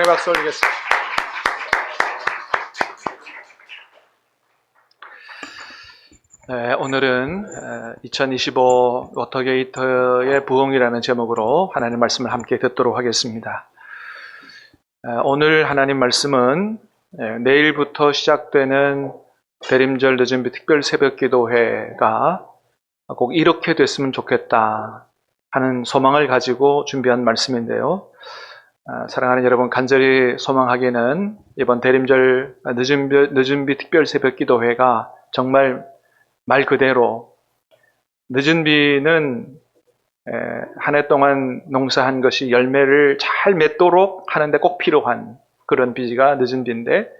박수 올리겠습니다. 네, 오늘은 2025 워터게이트의 부흥이라는 제목으로 하나님 말씀을 함께 듣도록 하겠습니다. 오늘 하나님 말씀은 내일부터 시작되는 대림절 늦은비 특별 새벽기도회가 꼭 이렇게 됐으면 좋겠다 하는 소망을 가지고 준비한 말씀인데요. 사랑하는 여러분, 간절히 소망하기는 이번 대림절 늦은비 특별 새벽기도회가 정말 말 그대로 늦은비는 한 해 동안 농사한 것이 열매를 잘 맺도록 하는데 꼭 필요한 그런 비가 늦은비인데,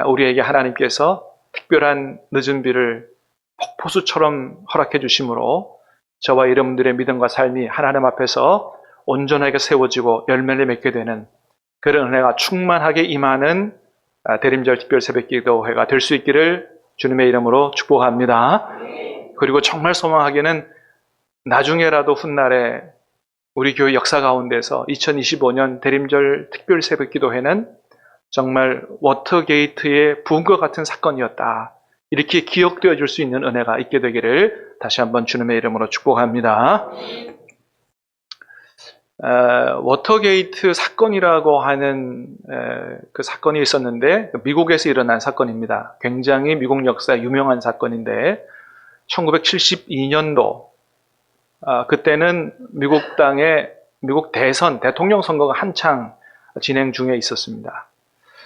우리에게 하나님께서 특별한 늦은비를 폭포수처럼 허락해 주심으로 저와 여러분들의 믿음과 삶이 하나님 앞에서 온전하게 세워지고 열매를 맺게 되는 그런 은혜가 충만하게 임하는 대림절 특별 새벽기도회가 될 수 있기를 주님의 이름으로 축복합니다. 그리고 정말 소망하기는 나중에라도 훗날에 우리 교회 역사 가운데서 2025년 대림절 특별 새벽기도회는 정말 워터게이트의 부흥과 같은 사건이었다, 이렇게 기억되어 줄 수 있는 은혜가 있게 되기를 다시 한번 주님의 이름으로 축복합니다. 워터게이트 사건이라고 하는 그 사건이 있었는데, 미국에서 일어난 사건입니다. 굉장히 미국 역사에 유명한 사건인데, 1972년도 그때는 미국 대선 대통령 선거가 한창 진행 중에 있었습니다.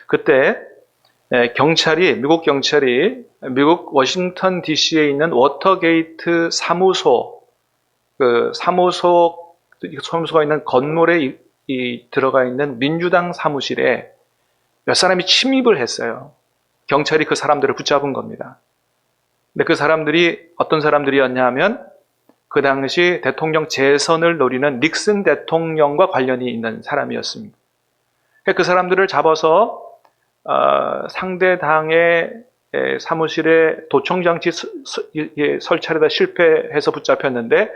그때 미국 경찰이 미국 워싱턴 DC에 있는 워터게이트 사무소가 있는 건물에 들어가 있는 민주당 사무실에 몇 사람이 침입을 했어요. 경찰이 그 사람들을 붙잡은 겁니다. 근데 그 사람들이 어떤 사람들이었냐 하면, 그 당시 대통령 재선을 노리는 닉슨 대통령과 관련이 있는 사람이었습니다. 그 사람들을 잡아서 상대 당의 사무실에 도청장치 설치하려다 실패해서 붙잡혔는데,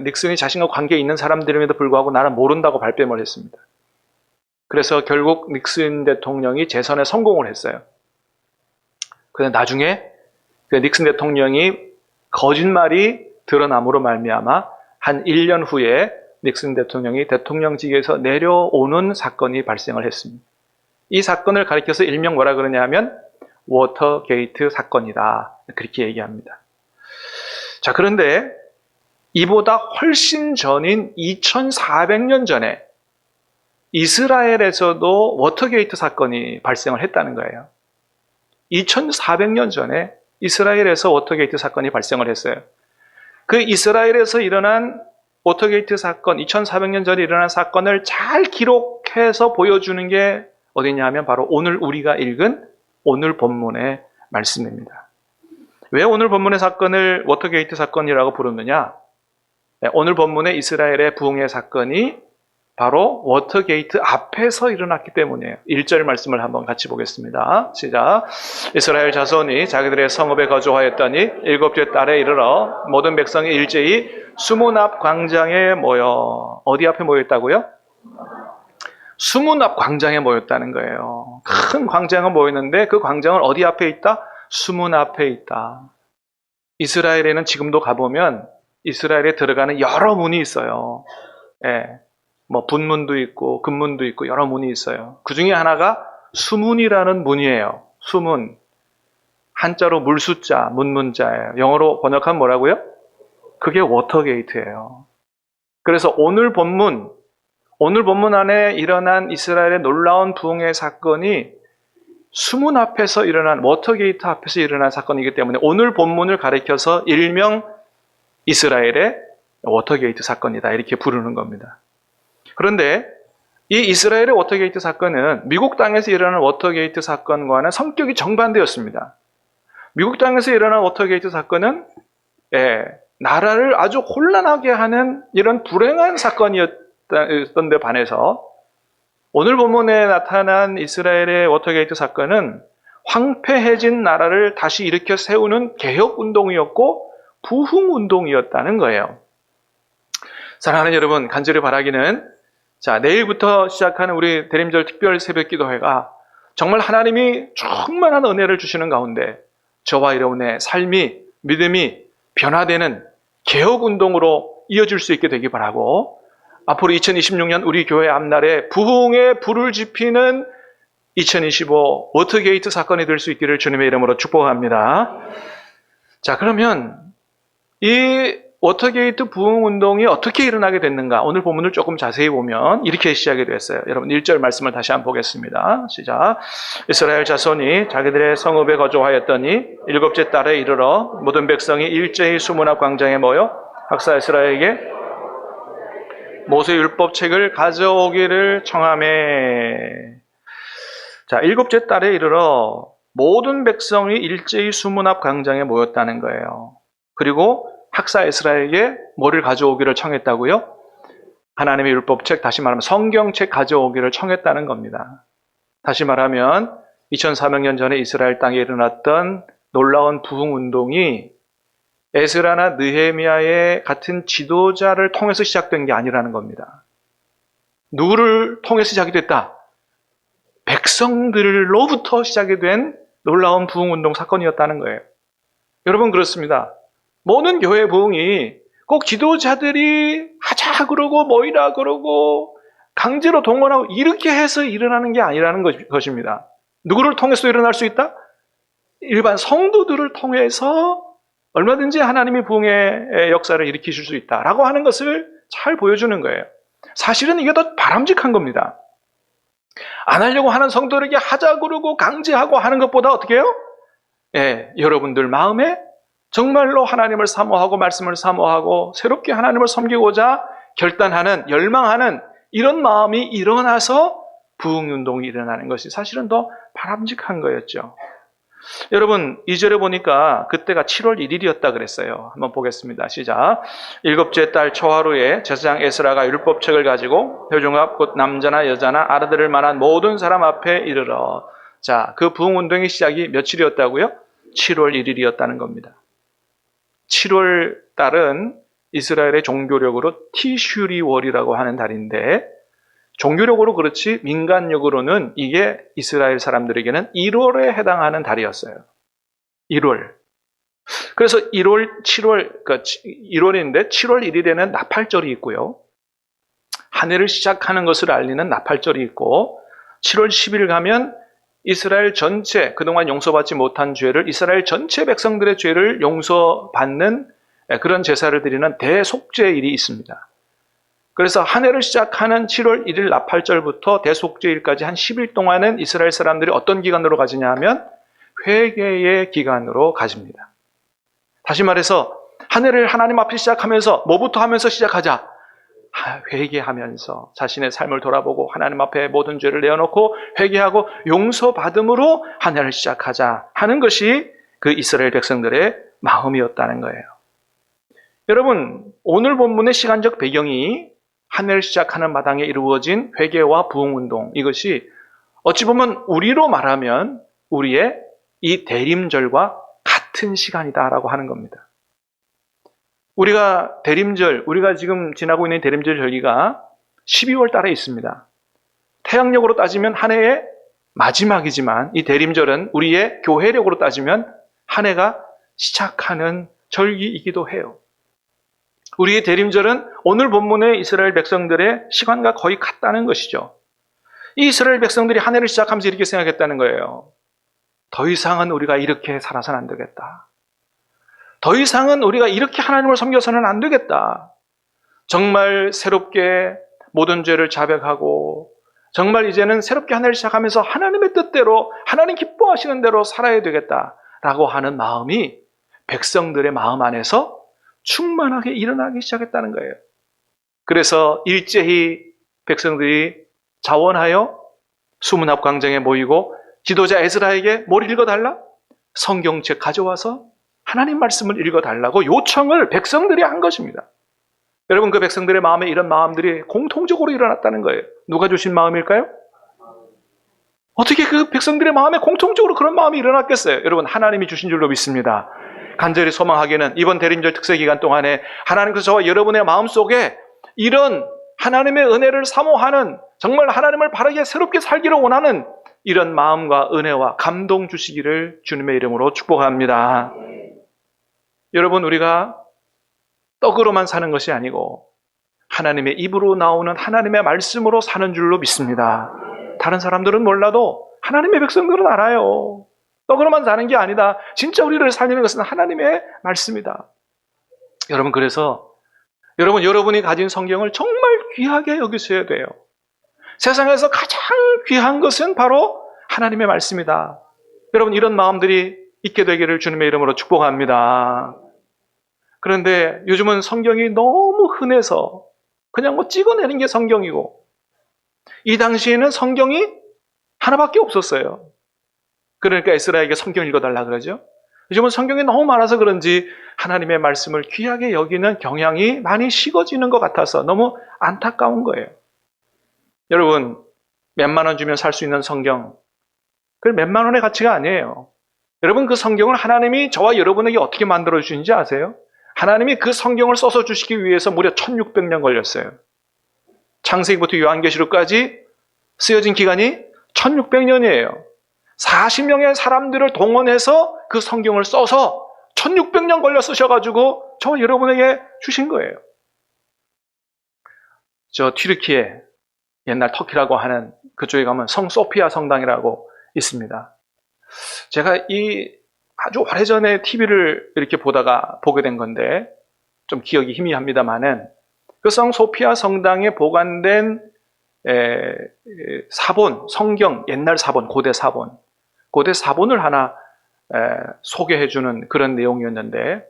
닉슨이 자신과 관계 있는 사람들임에도 불구하고 나는 모른다고 발뺌을 했습니다. 그래서 결국 닉슨 대통령이 재선에 성공을 했어요. 그런데 나중에 그 닉슨 대통령이 거짓말이 드러남으로 말미암아 한 1년 후에 닉슨 대통령이 대통령직에서 내려오는 사건이 발생을 했습니다. 이 사건을 가리켜서 일명 뭐라 그러냐면 워터게이트 사건이다, 그렇게 얘기합니다. 자, 그런데 이보다 훨씬 전인 2400년 전에 이스라엘에서도 워터게이트 사건이 발생을 했다는 거예요. 2400년 전에 이스라엘에서 워터게이트 사건이 발생을 했어요. 그 이스라엘에서 일어난 워터게이트 사건, 2400년 전에 일어난 사건을 잘 기록해서 보여주는 게 어디냐 하면 바로 오늘 우리가 읽은 오늘 본문의 말씀입니다. 왜 오늘 본문의 사건을 워터게이트 사건이라고 부르느냐? 오늘 본문의 이스라엘의 부흥의 사건이 바로 워터게이트 앞에서 일어났기 때문이에요. 1절 말씀을 한번 같이 보겠습니다. 시작. 이스라엘 자손이 자기들의 성읍에 거주하였더니 7째 달에 이르러 모든 백성이 일제히 수문 앞 광장에 모여. 어디 앞에 모였다고요? 수문 앞 광장에 모였다는 거예요. 큰 광장에 모였는데 그 광장은 어디 앞에 있다? 수문 앞에 있다. 이스라엘에는 지금도 가보면 이스라엘에 들어가는 여러 문이 있어요. 뭐 분문도 있고 금문도 있고 여러 문이 있어요. 그 중에 하나가 수문이라는 문이에요. 수문. 한자로 물수자, 문문자예요. 영어로 번역하면 뭐라고요? 그게 워터게이트예요. 그래서 오늘 본문 안에 일어난 이스라엘의 놀라운 부흥의 사건이 수문 앞에서 일어난, 워터게이트 앞에서 일어난 사건이기 때문에 오늘 본문을 가리켜서 일명 이스라엘의 워터게이트 사건이다, 이렇게 부르는 겁니다. 그런데 이 이스라엘의 워터게이트 사건은 미국 땅에서 일어난 워터게이트 사건과는 성격이 정반대였습니다. 미국 땅에서 일어난 워터게이트 사건은 나라를 아주 혼란하게 하는 이런 불행한 사건이었던 데 반해서 오늘 본문에 나타난 이스라엘의 워터게이트 사건은 황폐해진 나라를 다시 일으켜 세우는 개혁운동이었고 부흥운동이었다는 거예요. 사랑하는 여러분, 간절히 바라기는 자, 내일부터 시작하는 우리 대림절 특별 새벽 기도회가 정말 하나님이 충만한 은혜를 주시는 가운데 저와 여러분의 삶이, 믿음이 변화되는 개혁운동으로 이어질 수 있게 되기 바라고, 앞으로 2026년 우리 교회 앞날에 부흥의 불을 지피는 2025 워터게이트 사건이 될 수 있기를 주님의 이름으로 축복합니다. 자, 그러면 이 워터게이트 부흥운동이 어떻게 일어나게 됐는가? 오늘 본문을 조금 자세히 보면 이렇게 시작이 됐어요. 여러분 1절 말씀을 다시 한번 보겠습니다. 시작. 이스라엘 자손이 자기들의 성읍에 거주하였더니 일곱째 달에 이르러 모든 백성이 일제히 수문 앞 광장에 모여 학사 에스라에게 모세 율법책을 가져오기를 청하매. 자, 일곱째 달에 이르러 모든 백성이 일제히 수문 앞 광장에 모였다는 거예요. 그리고 학사 에스라에게 뭐를 가져오기를 청했다고요? 하나님의 율법책, 다시 말하면 성경책 가져오기를 청했다는 겁니다. 다시 말하면 2400년 전에 이스라엘 땅에 일어났던 놀라운 부흥운동이 에스라나 느헤미야의 같은 지도자를 통해서 시작된 게 아니라는 겁니다. 누구를 통해서 시작이 됐다? 백성들로부터 시작이 된 놀라운 부흥운동 사건이었다는 거예요. 여러분, 그렇습니다. 모든 교회 부흥이 꼭 지도자들이 하자 그러고 모이라 그러고 강제로 동원하고 이렇게 해서 일어나는 게 아니라는 것입니다. 누구를 통해서 일어날 수 있다? 일반 성도들을 통해서 얼마든지 하나님이 부흥의 역사를 일으키실 수 있다라고 하는 것을 잘 보여주는 거예요. 사실은 이게 더 바람직한 겁니다. 안 하려고 하는 성도에게 하자 그러고 강제하고 하는 것보다 어떻게 해요? 여러분들 마음에 정말로 하나님을 사모하고 말씀을 사모하고 새롭게 하나님을 섬기고자 결단하는, 열망하는 이런 마음이 일어나서 부흥운동이 일어나는 것이 사실은 더 바람직한 거였죠. 여러분, 2절에 보니까 그때가 7월 1일이었다 그랬어요. 한번 보겠습니다. 시작. 일곱째 달 초하루에 제사장 에스라가 율법책을 가지고 회중 앞 곧 남자나 여자나 알아들을 만한 모든 사람 앞에 이르러. 자, 그 부흥운동의 시작이 며칠이었다고요? 7월 1일이었다는 겁니다. 7월 달은 이스라엘의 종교력으로 티슈리월이라고 하는 달인데, 종교력으로 그렇지 민간력으로는 이게 이스라엘 사람들에게는 1월에 해당하는 달이었어요. 1월. 그래서 1월인데 7월 1일에는 나팔절이 있고요. 한 해를 시작하는 것을 알리는 나팔절이 있고, 7월 10일 가면 이스라엘 전체, 그동안 용서받지 못한 죄를, 이스라엘 전체 백성들의 죄를 용서받는 그런 제사를 드리는 대속죄일이 있습니다. 그래서 한 해를 시작하는 7월 1일 나팔절부터 대속죄일까지 한 10일 동안은 이스라엘 사람들이 어떤 기간으로 가지냐 하면 회개의 기간으로 가집니다. 다시 말해서 한 해를 하나님 앞에 시작하면서 뭐부터 하면서 시작하자? 회개하면서 자신의 삶을 돌아보고 하나님 앞에 모든 죄를 내어놓고 회개하고 용서받음으로 한 해를 시작하자 하는 것이 그 이스라엘 백성들의 마음이었다는 거예요. 여러분, 오늘 본문의 시간적 배경이 한 해를 시작하는 마당에 이루어진 회개와 부흥운동, 이것이 어찌 보면 우리로 말하면 우리의 이 대림절과 같은 시간이다라고 하는 겁니다. 우리가 지금 지나고 있는 대림절 절기가 12월 달에 있습니다. 태양력으로 따지면 한 해의 마지막이지만 이 대림절은 우리의 교회력으로 따지면 한 해가 시작하는 절기이기도 해요. 우리의 대림절은 오늘 본문의 이스라엘 백성들의 시간과 거의 같다는 것이죠. 이 이스라엘 백성들이 한 해를 시작하면서 이렇게 생각했다는 거예요. 더 이상은 우리가 이렇게 살아서는 안 되겠다. 더 이상은 우리가 이렇게 하나님을 섬겨서는 안 되겠다. 정말 새롭게 모든 죄를 자백하고 정말 이제는 새롭게 한 해를 시작하면서 하나님의 뜻대로, 하나님 기뻐하시는 대로 살아야 되겠다라고 하는 마음이 백성들의 마음 안에서 충만하게 일어나기 시작했다는 거예요. 그래서 일제히 백성들이 자원하여 수문 앞 광장에 모이고 지도자 에스라에게 뭘 읽어달라? 성경책 가져와서 하나님 말씀을 읽어달라고 요청을 백성들이 한 것입니다. 여러분, 그 백성들의 마음에 이런 마음들이 공통적으로 일어났다는 거예요. 누가 주신 마음일까요? 어떻게 그 백성들의 마음에 공통적으로 그런 마음이 일어났겠어요? 여러분, 하나님이 주신 줄로 믿습니다. 간절히 소망하기는 이번 대림절 특세 기간 동안에 하나님께서 저와 여러분의 마음속에 이런 하나님의 은혜를 사모하는, 정말 하나님을 바르게 새롭게 살기를 원하는 이런 마음과 은혜와 감동 주시기를 주님의 이름으로 축복합니다. 여러분, 우리가 떡으로만 사는 것이 아니고 하나님의 입으로 나오는 하나님의 말씀으로 사는 줄로 믿습니다. 다른 사람들은 몰라도 하나님의 백성들은 알아요. 떡으로만 사는 게 아니다. 진짜 우리를 살리는 것은 하나님의 말씀이다. 여러분, 그래서 여러분이 가진 성경을 정말 귀하게 여기셔야 돼요. 세상에서 가장 귀한 것은 바로 하나님의 말씀이다. 여러분, 이런 마음들이 있게 되기를 주님의 이름으로 축복합니다. 그런데 요즘은 성경이 너무 흔해서 그냥 찍어내는 게 성경이고, 이 당시에는 성경이 하나밖에 없었어요. 그러니까 에스라에게 성경 읽어달라 그러죠. 요즘은 성경이 너무 많아서 그런지 하나님의 말씀을 귀하게 여기는 경향이 많이 식어지는 것 같아서 너무 안타까운 거예요. 여러분, 몇만 원 주면 살 수 있는 성경, 그 몇만 원의 가치가 아니에요. 여러분, 그 성경을 하나님이 저와 여러분에게 어떻게 만들어 주신지 아세요? 하나님이 그 성경을 써서 주시기 위해서 무려 1600년 걸렸어요. 창세기부터 요한계시록까지 쓰여진 기간이 1600년이에요. 40명의 사람들을 동원해서 그 성경을 써서 1600년 걸려 쓰셔가지고 저와 여러분에게 주신 거예요. 저 튀르키예, 옛날 터키라고 하는 그쪽에 가면 성 소피아 성당이라고 있습니다. 제가 아주 오래전에 TV를 이렇게 보게 된 건데 좀 기억이 희미합니다만은 그 성 소피아 성당에 보관된 사본, 성경, 옛날 사본, 고대 사본을 하나 소개해주는 그런 내용이었는데,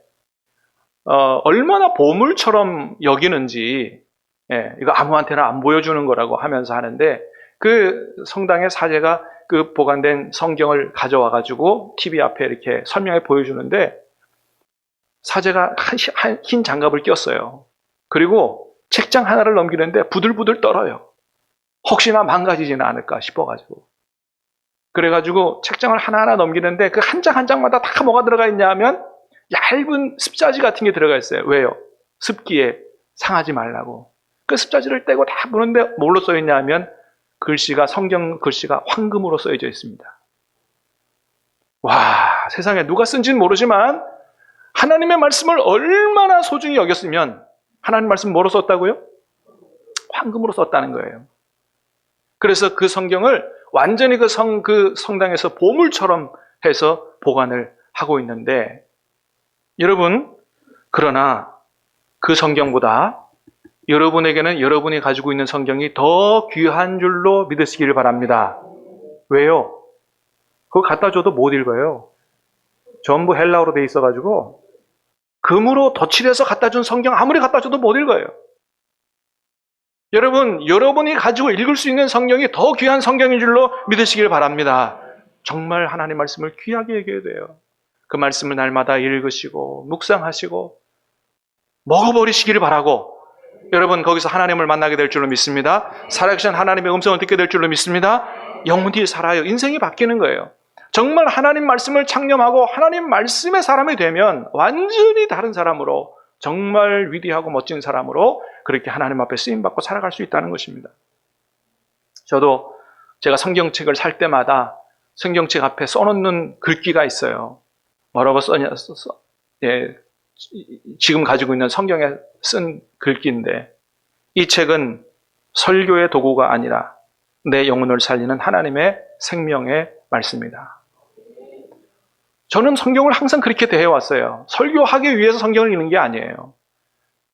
얼마나 보물처럼 여기는지, 이거 아무한테나 안 보여주는 거라고 하면서 하는데, 그 성당의 사제가 그 보관된 성경을 가져와가지고 TV 앞에 이렇게 설명해 보여주는데, 사제가 흰 장갑을 꼈어요. 그리고 책장 하나를 넘기는데 부들부들 떨어요. 혹시나 망가지지는 않을까 싶어가지고. 그래가지고 책장을 하나하나 넘기는데 그 한 장 한 장마다 다 뭐가 들어가 있냐 하면 얇은 습자지 같은 게 들어가 있어요. 왜요? 습기에 상하지 말라고. 그 습자지를 떼고 다 보는데 뭘로 써있냐 하면 성경 글씨가 황금으로 써져 있습니다. 와, 세상에 누가 쓴지는 모르지만 하나님의 말씀을 얼마나 소중히 여겼으면 하나님 말씀 뭐로 썼다고요? 황금으로 썼다는 거예요. 그래서 그 성경을 완전히 그 성당에서 보물처럼 해서 보관을 하고 있는데, 여러분, 그러나 그 성경보다 여러분에게는 여러분이 가지고 있는 성경이 더 귀한 줄로 믿으시기를 바랍니다. 왜요? 그거 갖다 줘도 못 읽어요. 전부 헬라어로 돼 있어가지고 금으로 덧칠해서 갖다 준 성경 아무리 갖다 줘도 못 읽어요. 여러분, 여러분이 가지고 읽을 수 있는 성경이 더 귀한 성경인 줄로 믿으시길 바랍니다. 정말 하나님 말씀을 귀하게 여겨야 돼요. 그 말씀을 날마다 읽으시고 묵상하시고 먹어버리시기를 바라고, 여러분 거기서 하나님을 만나게 될 줄로 믿습니다. 살아계신 하나님의 음성을 듣게 될 줄로 믿습니다. 영원히 살아요. 인생이 바뀌는 거예요. 정말 하나님 말씀을 창념하고 하나님 말씀의 사람이 되면 완전히 다른 사람으로, 정말 위대하고 멋진 사람으로 그렇게 하나님 앞에 쓰임받고 살아갈 수 있다는 것입니다. 저도 제가 성경책을 살 때마다 성경책 앞에 써놓는 글귀가 있어요. 뭐라고 써냐, 지금 가지고 있는 성경에 쓴 글귀인데, 이 책은 설교의 도구가 아니라 내 영혼을 살리는 하나님의 생명의 말씀이다. 저는 성경을 항상 그렇게 대해왔어요. 설교하기 위해서 성경을 읽는 게 아니에요.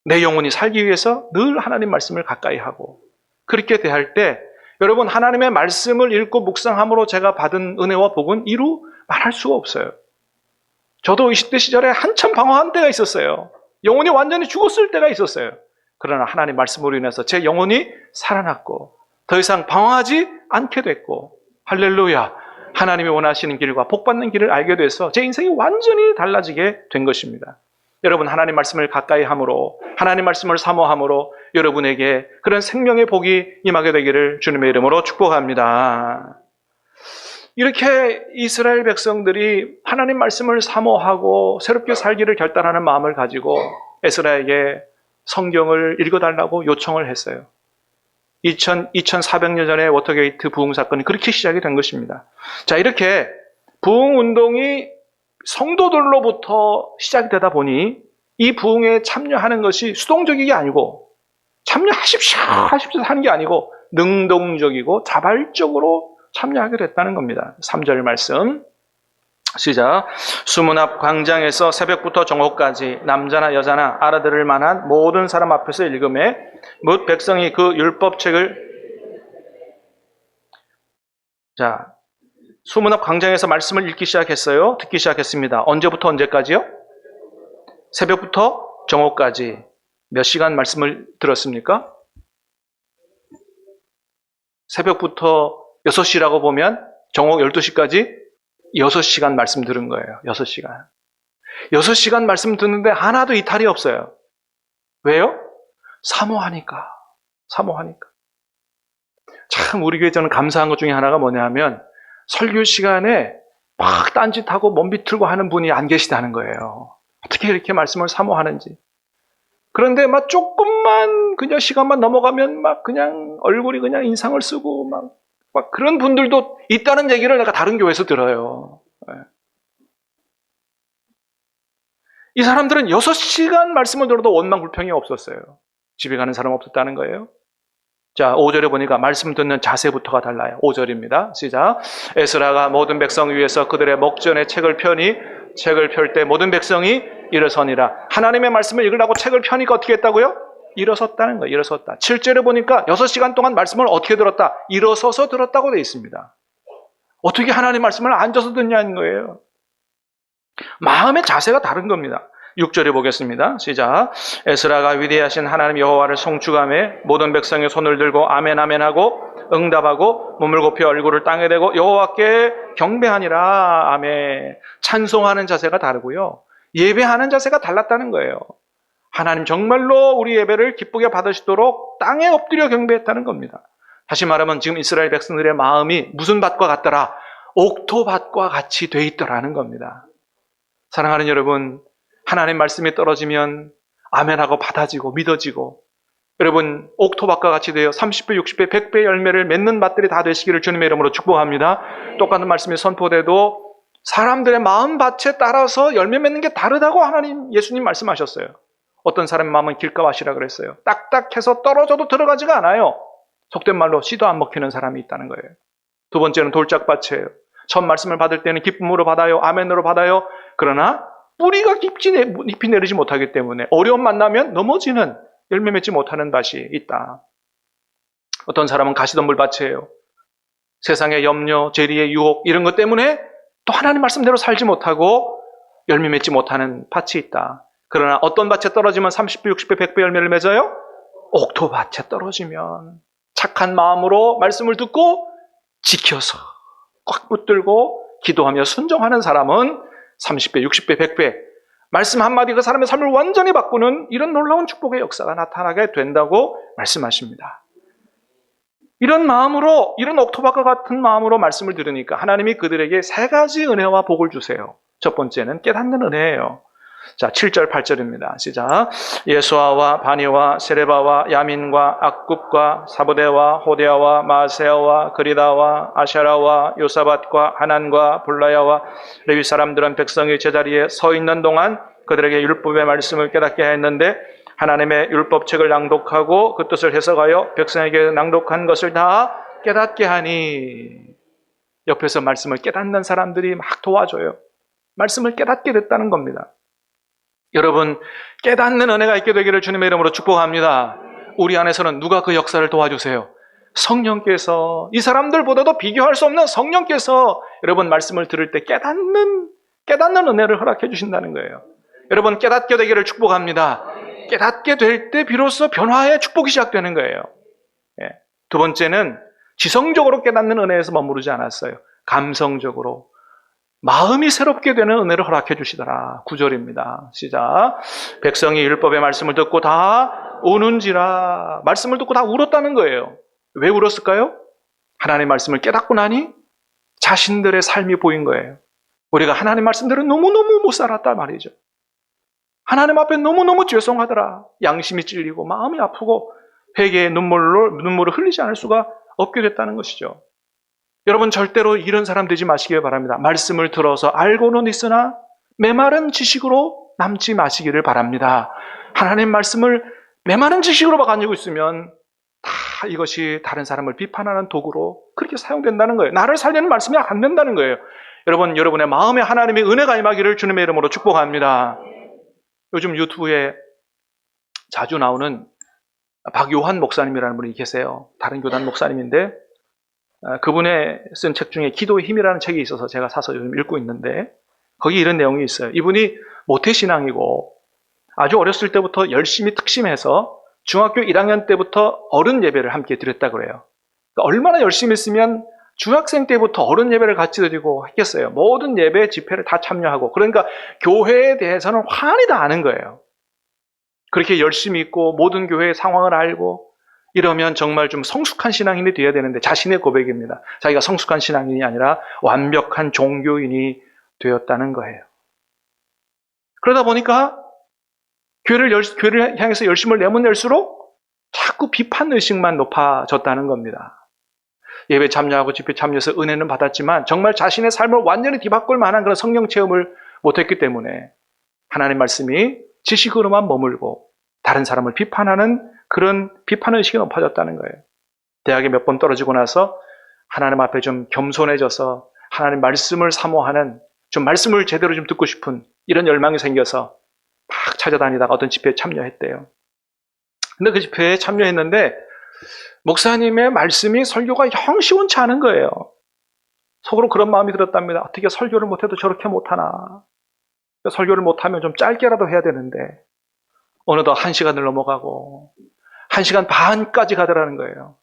내 영혼이 살기 위해서 늘 하나님 말씀을 가까이 하고, 그렇게 대할 때 여러분, 하나님의 말씀을 읽고 묵상함으로 제가 받은 은혜와 복은 이루 말할 수가 없어요. 저도 20대 시절에 한참 방황한 때가 있었어요. 영혼이 완전히 죽었을 때가 있었어요. 그러나 하나님 말씀으로 인해서 제 영혼이 살아났고 더 이상 방황하지 않게 됐고, 할렐루야, 하나님이 원하시는 길과 복받는 길을 알게 돼서 제 인생이 완전히 달라지게 된 것입니다. 여러분, 하나님 말씀을 가까이 함으로, 하나님 말씀을 사모함으로 여러분에게 그런 생명의 복이 임하게 되기를 주님의 이름으로 축복합니다. 이렇게 이스라엘 백성들이 하나님 말씀을 사모하고 새롭게 살기를 결단하는 마음을 가지고 에스라에게 성경을 읽어달라고 요청을 했어요. 2400년 전에 워터게이트 부흥 사건이 그렇게 시작이 된 것입니다. 자, 이렇게 부흥 운동이 성도들로부터 시작이 되다 보니 이 부흥에 참여하는 것이 수동적인 게 아니고 참여하십시오 하는 게 아니고 능동적이고 자발적으로 참여하게 됐다는 겁니다. 3절 말씀 시작. 수문 앞 광장에서 새벽부터 정오까지 남자나 여자나 알아들을 만한 모든 사람 앞에서 읽음에 뭇 백성이 그 율법책을 자, 수문 앞 광장에서 말씀을 읽기 시작했어요. 듣기 시작했습니다. 언제부터 언제까지요? 새벽부터 정오까지 몇 시간 말씀을 들었습니까? 새벽부터 6시라고 보면 정오 12시까지 6시간 말씀 들은 거예요. 6시간. 6시간 말씀 듣는데 하나도 이탈이 없어요. 왜요? 사모하니까. 참 우리 교회에서는 감사한 것 중에 하나가 뭐냐 하면 설교 시간에 막 딴짓하고 몸 비틀고 하는 분이 안 계시다는 거예요. 어떻게 이렇게 말씀을 사모하는지. 그런데 막 조금만 그냥 시간만 넘어가면 막 그냥 얼굴이 그냥 인상을 쓰고 막 그런 분들도 있다는 얘기를 내가 다른 교회에서 들어요. 이 사람들은 6시간 말씀을 들어도 원망불평이 없었어요. 집에 가는 사람 없었다는 거예요. 자, 5절에 보니까 말씀 듣는 자세부터가 달라요. 5절입니다. 시작. 에스라가 모든 백성 위에서 그들의 목전에 책을 펴니 책을 펼 때 모든 백성이 일어서니라. 하나님의 말씀을 읽으려고 책을 펴니까 어떻게 했다고요? 일어섰다는 거예요. 일어섰다. 7절에 보니까 6시간 동안 말씀을 어떻게 들었다? 일어서서 들었다고 되어 있습니다. 어떻게 하나님 말씀을 앉아서 듣냐는 거예요. 마음의 자세가 다른 겁니다. 6절에 보겠습니다. 시작. 에스라가 위대하신 하나님 여호와를 송축하며 모든 백성의 손을 들고 아멘 아멘 하고 응답하고 몸을 굽혀 얼굴을 땅에 대고 여호와께 경배하니라. 아멘. 찬송하는 자세가 다르고요. 예배하는 자세가 달랐다는 거예요. 하나님 정말로 우리 예배를 기쁘게 받으시도록 땅에 엎드려 경배했다는 겁니다. 다시 말하면 지금 이스라엘 백성들의 마음이 무슨 밭과 같더라? 옥토밭과 같이 돼 있더라는 겁니다. 사랑하는 여러분, 하나님 말씀이 떨어지면 아멘하고 받아지고 믿어지고 여러분 옥토밭과 같이 되어 30배, 60배, 100배 열매를 맺는 밭들이 다 되시기를 주님의 이름으로 축복합니다. 똑같은 말씀이 선포돼도 사람들의 마음밭에 따라서 열매 맺는 게 다르다고 예수님 말씀하셨어요. 어떤 사람의 마음은 길가밭이라 그랬어요. 딱딱해서 떨어져도 들어가지가 않아요. 속된 말로 씨도 안 먹히는 사람이 있다는 거예요. 두 번째는 돌짝밭이에요. 첫 말씀을 받을 때는 기쁨으로 받아요. 아멘으로 받아요. 그러나 뿌리가 깊이 내리지 못하기 때문에 어려움 만나면 넘어지는 열매 맺지 못하는 밭이 있다. 어떤 사람은 가시덤불 밭이에요. 세상의 염려, 재리의 유혹 이런 것 때문에 또 하나님 말씀대로 살지 못하고 열매 맺지 못하는 밭이 있다. 그러나 어떤 밭에 떨어지면 30배, 60배, 100배 열매를 맺어요? 옥토밭에 떨어지면 착한 마음으로 말씀을 듣고 지켜서 꽉 붙들고 기도하며 순종하는 사람은 30배, 60배, 100배 말씀 한마디 그 사람의 삶을 완전히 바꾸는 이런 놀라운 축복의 역사가 나타나게 된다고 말씀하십니다. 이런 마음으로, 이런 옥토밭과 같은 마음으로 말씀을 들으니까 하나님이 그들에게 세 가지 은혜와 복을 주세요. 첫 번째는 깨닫는 은혜예요. 자, 7절, 8절입니다. 시작. 예수아와 바니와 세레바와 야민과 악굽과 사부대와 호데아와 마세아와 그리다와 아샤라와 요사밧과 하난과 블라야와 레위 사람들은 백성이 제자리에 서 있는 동안 그들에게 율법의 말씀을 깨닫게 했는데 하나님의 율법책을 낭독하고 그 뜻을 해석하여 백성에게 낭독한 것을 다 깨닫게 하니 옆에서 말씀을 깨닫는 사람들이 막 도와줘요. 말씀을 깨닫게 됐다는 겁니다. 여러분, 깨닫는 은혜가 있게 되기를 주님의 이름으로 축복합니다. 우리 안에서는 누가 그 역사를 도와주세요? 성령께서, 이 사람들보다도 비교할 수 없는 성령께서 여러분 말씀을 들을 때 깨닫는 은혜를 허락해 주신다는 거예요. 여러분 깨닫게 되기를 축복합니다. 깨닫게 될 때 비로소 변화의 축복이 시작되는 거예요. 두 번째는 지성적으로 깨닫는 은혜에서 머무르지 않았어요. 감성적으로 마음이 새롭게 되는 은혜를 허락해 주시더라. 9절입니다. 시작. 백성이 율법의 말씀을 듣고 다 우는지라. 말씀을 듣고 다 울었다는 거예요. 왜 울었을까요? 하나님의 말씀을 깨닫고 나니 자신들의 삶이 보인 거예요. 우리가 하나님 말씀대로 너무너무 못 살았단 말이죠. 하나님 앞에 너무너무 죄송하더라. 양심이 찔리고 마음이 아프고 회개의 눈물을 흘리지 않을 수가 없게 됐다는 것이죠. 여러분 절대로 이런 사람 되지 마시길 바랍니다. 말씀을 들어서 알고는 있으나 메마른 지식으로 남지 마시기를 바랍니다. 하나님 말씀을 메마른 지식으로 가지고 있으면 다 이것이 다른 사람을 비판하는 도구로 그렇게 사용된다는 거예요. 나를 살리는 말씀이 안 된다는 거예요. 여러분, 여러분의 마음에 하나님의 은혜가 임하기를 주님의 이름으로 축복합니다. 요즘 유튜브에 자주 나오는 박요한 목사님이라는 분이 계세요. 다른 교단 목사님인데 그분의 쓴 책 중에 기도의 힘이라는 책이 있어서 제가 사서 요즘 읽고 있는데 거기 이런 내용이 있어요. 이분이 모태신앙이고 아주 어렸을 때부터 열심히 특심해서 중학교 1학년 때부터 어른 예배를 함께 드렸다고 그래요. 그러니까 얼마나 열심히 했으면 중학생 때부터 어른 예배를 같이 드리고 했겠어요. 모든 예배 집회를 다 참여하고 그러니까 교회에 대해서는 환히 다 아는 거예요. 그렇게 열심히 있고 모든 교회의 상황을 알고 이러면 정말 좀 성숙한 신앙인이 되어야 되는데 자신의 고백입니다. 자기가 성숙한 신앙인이 아니라 완벽한 종교인이 되었다는 거예요. 그러다 보니까 교회를 향해서 열심을 내면 낼수록 자꾸 비판의식만 높아졌다는 겁니다. 예배 참여하고 집회 참여해서 은혜는 받았지만 정말 자신의 삶을 완전히 뒤바꿀 만한 그런 성령 체험을 못했기 때문에 하나님 말씀이 지식으로만 머물고 다른 사람을 비판하는 그런 비판의식이 높아졌다는 거예요. 대학에 몇 번 떨어지고 나서 하나님 앞에 좀 겸손해져서 하나님 말씀을 사모하는 좀 말씀을 제대로 좀 듣고 싶은 이런 열망이 생겨서 막 찾아다니다가 어떤 집회에 참여했대요. 근데 그 집회에 참여했는데 목사님의 말씀이 설교가 영 시원치 않은 거예요. 속으로 그런 마음이 들었답니다. 어떻게 설교를 못해도 저렇게 못하나. 설교를 못하면 좀 짧게라도 해야 되는데 어느덧 1시간을 넘어가고 1시간 반까지 가더라는 거예요.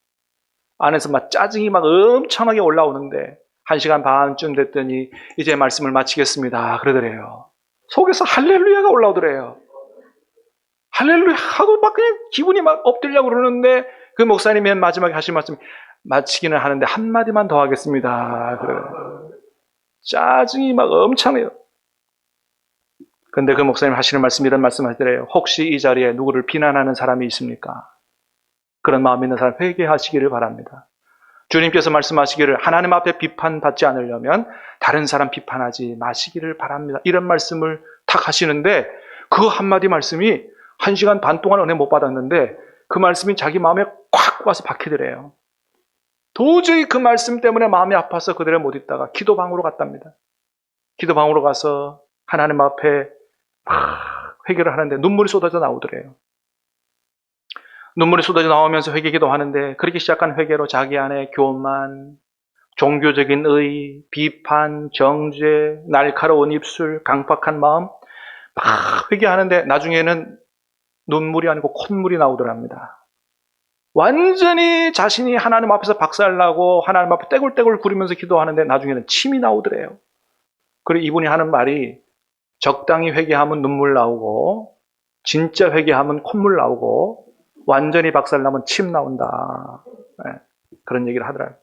안에서 막 짜증이 막 엄청나게 올라오는데 1시간 반쯤 됐더니 이제 말씀을 마치겠습니다. 그러더래요. 속에서 할렐루야가 올라오더래요. 할렐루야 하고 막 그냥 기분이 막 엎드리려고 그러는데 그 목사님이 맨 마지막에 하신 말씀 마치기는 하는데 한마디만 더 하겠습니다. 그래요. 짜증이 막 엄청나요. 근데 그 목사님 하시는 말씀 이런 말씀 하시더래요. 혹시 이 자리에 누구를 비난하는 사람이 있습니까? 그런 마음 있는 사람 회개하시기를 바랍니다. 주님께서 말씀하시기를 하나님 앞에 비판받지 않으려면 다른 사람 비판하지 마시기를 바랍니다. 이런 말씀을 탁 하시는데 그 한마디 말씀이 1시간 반 동안 은혜 못 받았는데 그 말씀이 자기 마음에 콱 와서 박히더래요. 도저히 그 말씀 때문에 마음이 아파서 그대로 못 있다가 기도방으로 갔답니다. 기도방으로 가서 하나님 앞에 막 회개를 하는데 눈물이 쏟아져 나오더래요. 눈물이 쏟아져 나오면서 회개 기도하는데 그렇게 시작한 회개로 자기 안에 교만, 종교적인 의, 비판, 정죄, 날카로운 입술, 강박한 마음 막 회개하는데 나중에는 눈물이 아니고 콧물이 나오더랍니다. 완전히 자신이 하나님 앞에서 박살나고 하나님 앞에 떼굴떼굴 구르면서 기도하는데 나중에는 침이 나오더래요. 그리고 이분이 하는 말이 적당히 회개하면 눈물 나오고 진짜 회개하면 콧물 나오고 완전히 박살나면 침 나온다. 네, 그런 얘기를 하더라고요.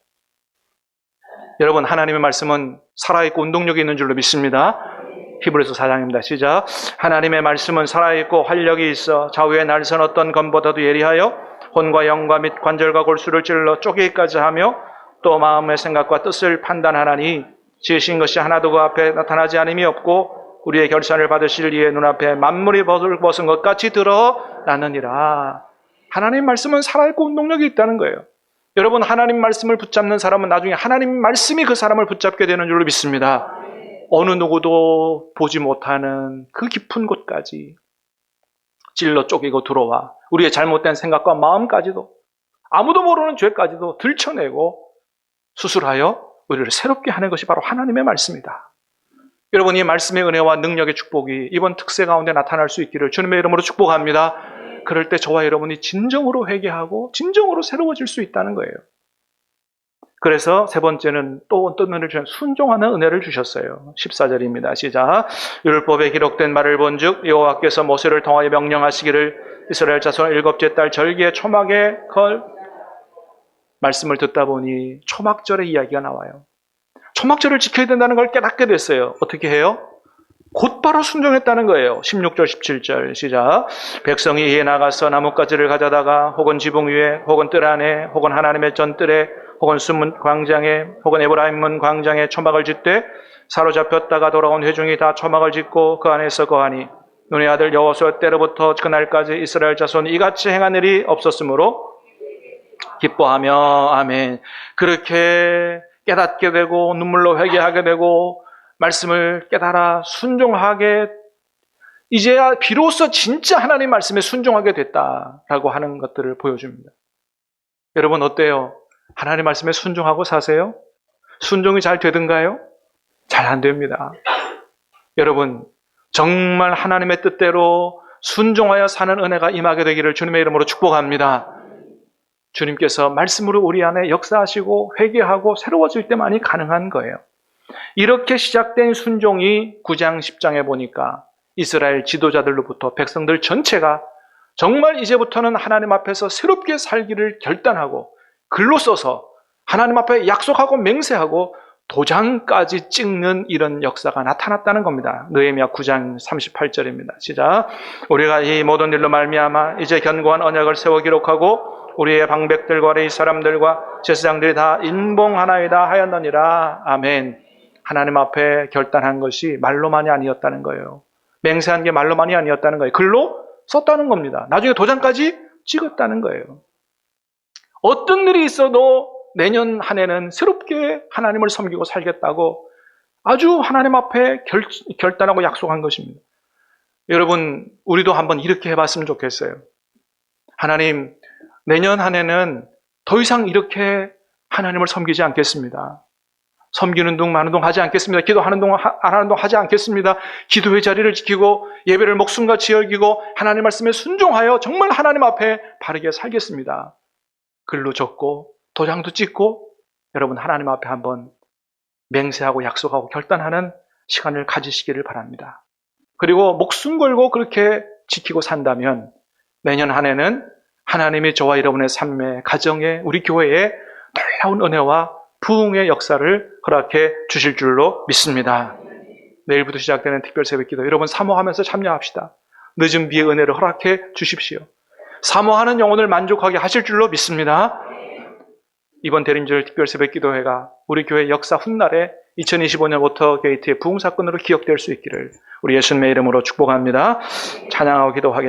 여러분 하나님의 말씀은 살아있고 운동력이 있는 줄로 믿습니다. 히브리서 4장입니다. 시작. 하나님의 말씀은 살아있고 활력이 있어 좌우에 날선 어떤 검보다도 예리하여 혼과 영과 및 관절과 골수를 찔러 쪼개기까지 하며 또 마음의 생각과 뜻을 판단하나니 지으신 것이 하나도 그 앞에 나타나지 않음이 없고 우리의 결산을 받으실 이의 눈앞에 만물이 벗은 것 같이 드러나느니라. 하나님 말씀은 살아있고 운동력이 있다는 거예요. 여러분 하나님 말씀을 붙잡는 사람은 나중에 하나님 말씀이 그 사람을 붙잡게 되는 줄로 믿습니다. 어느 누구도 보지 못하는 그 깊은 곳까지 찔러 쪼개고 들어와 우리의 잘못된 생각과 마음까지도 아무도 모르는 죄까지도 들춰내고 수술하여 우리를 새롭게 하는 것이 바로 하나님의 말씀이다. 여러분 이 말씀의 은혜와 능력의 축복이 이번 특세 가운데 나타날 수 있기를 주님의 이름으로 축복합니다. 그럴 때 저와 여러분이 진정으로 회개하고 진정으로 새로워질 수 있다는 거예요. 그래서 세 번째는 또 어떤 은혜를 주셨어요. 순종하는 은혜를 주셨어요. 14절입니다. 시작. 율법에 기록된 말을 본즉 여호와께서 모세를 통하여 명령하시기를 이스라엘 자손 일곱째 달 절기에 초막에 걸 말씀을 듣다 보니 초막절의 이야기가 나와요. 초막절을 지켜야 된다는 걸 깨닫게 됐어요. 어떻게 해요? 곧바로 순종했다는 거예요. 16절, 17절 시작. 백성이 이에 나가서 나뭇가지를 가져다가 혹은 지붕 위에 혹은 뜰 안에 혹은 하나님의 전뜰에 혹은 숨은 광장에 혹은 에브라임 문 광장에 초막을 짓되 사로잡혔다가 돌아온 회중이 다 초막을 짓고 그 안에서 거하니 눈의 아들 여호수아 때로부터 그날까지 이스라엘 자손이 이같이 행한 일이 없었으므로 기뻐하며 아멘. 그렇게 깨닫게 되고 눈물로 회개하게 되고 말씀을 깨달아 순종하게 이제야 비로소 진짜 하나님 말씀에 순종하게 됐다라고 하는 것들을 보여줍니다. 여러분 어때요? 하나님 말씀에 순종하고 사세요? 순종이 잘 되든가요? 잘 안 됩니다. 여러분 정말 하나님의 뜻대로 순종하여 사는 은혜가 임하게 되기를 주님의 이름으로 축복합니다. 주님께서 말씀으로 우리 안에 역사하시고 회개하고 새로워질 때만이 가능한 거예요. 이렇게 시작된 순종이 9장 10장에 보니까 이스라엘 지도자들로부터 백성들 전체가 정말 이제부터는 하나님 앞에서 새롭게 살기를 결단하고 글로 써서 하나님 앞에 약속하고 맹세하고 도장까지 찍는 이런 역사가 나타났다는 겁니다. 느헤미야 9장 38절입니다. 시작. 우리가 이 모든 일로 말미암아 이제 견고한 언약을 세워 기록하고 우리의 방백들과 우리 사람들과 제사장들이 다 인봉하나이다 하였느니라. 아멘. 하나님 앞에 결단한 것이 말로만이 아니었다는 거예요. 맹세한 게 말로만이 아니었다는 거예요. 글로 썼다는 겁니다. 나중에 도장까지 찍었다는 거예요. 어떤 일이 있어도 내년 한 해는 새롭게 하나님을 섬기고 살겠다고 아주 하나님 앞에 결단하고 약속한 것입니다. 여러분, 우리도 한번 이렇게 해봤으면 좋겠어요. 하나님, 내년 한 해는 더 이상 이렇게 하나님을 섬기지 않겠습니다. 섬기는 동 마는 동 하지 않겠습니다. 기도하는 동 안 하는 동 하지 않겠습니다. 기도의 자리를 지키고 예배를 목숨같이 여기고 하나님 말씀에 순종하여 정말 하나님 앞에 바르게 살겠습니다. 글로 적고 도장도 찍고 여러분 하나님 앞에 한번 맹세하고 약속하고 결단하는 시간을 가지시기를 바랍니다. 그리고 목숨 걸고 그렇게 지키고 산다면 내년 한 해는 하나님이 저와 여러분의 삶에, 가정에, 우리 교회에 놀라운 은혜와 부흥의 역사를 허락해 주실 줄로 믿습니다. 내일부터 시작되는 특별 새벽기도 여러분 사모하면서 참여합시다. 늦은 비의 은혜를 허락해 주십시오. 사모하는 영혼을 만족하게 하실 줄로 믿습니다. 이번 대림절 특별 새벽기도회가 우리 교회 역사 훗날에 2025년 워터게이트의 부흥사건으로 기억될 수 있기를 우리 예수님의 이름으로 축복합니다. 찬양하고 기도하겠습니다.